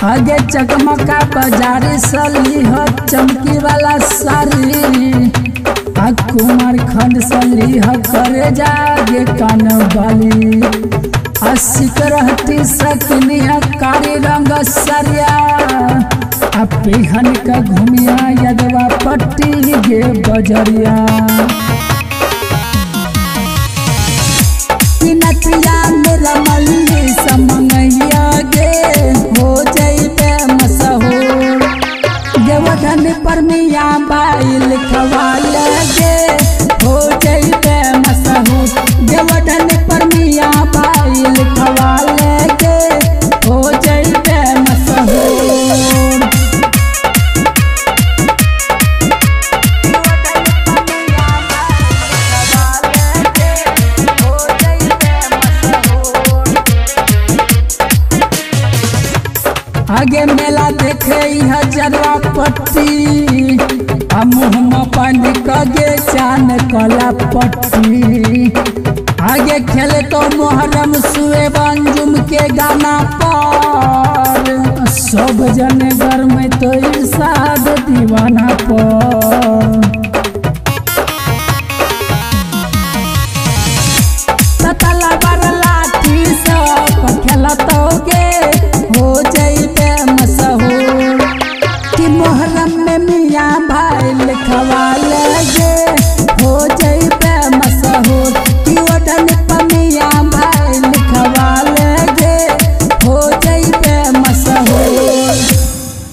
आगे चकमका बाजारी सली हो चमकी वाला सारी कुमार खंड सली हो करे जागे कान बाली असिक रहती सकनी कारी रंग सरिया पेहन का घूमिया यदवा पट्टी गे बजरिया मेरा मल्ली समंगैया गे हो जाइबे मशहूर देवधन पर मियाँ बाई लिखवाले गे हो जाइबे मशहूर देवधन पर मियाँ बाई लिखवाले गे हो जाइबे मशहूर। आगे मेला देखे हजरवा पट्टी मुँह पानी कगे चान कला पट्टी आगे खेले तो मोहरम सुए अंजुम के गाना पर सब जने घर में तो इरशाद दीवाना पर ततला बर लाठी सब खेला तो गे हो जाइबे मशहूर कि मोहर्रम में मियाँ भाई लिखवाले गे हो जाइबे मशहूर कि ओढ़न पर मियाँ भाई लिखवाले गे हो जाइबे मशहूर।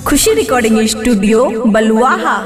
खुशी रिकॉर्डिंग स्टूडियो बलुआहा।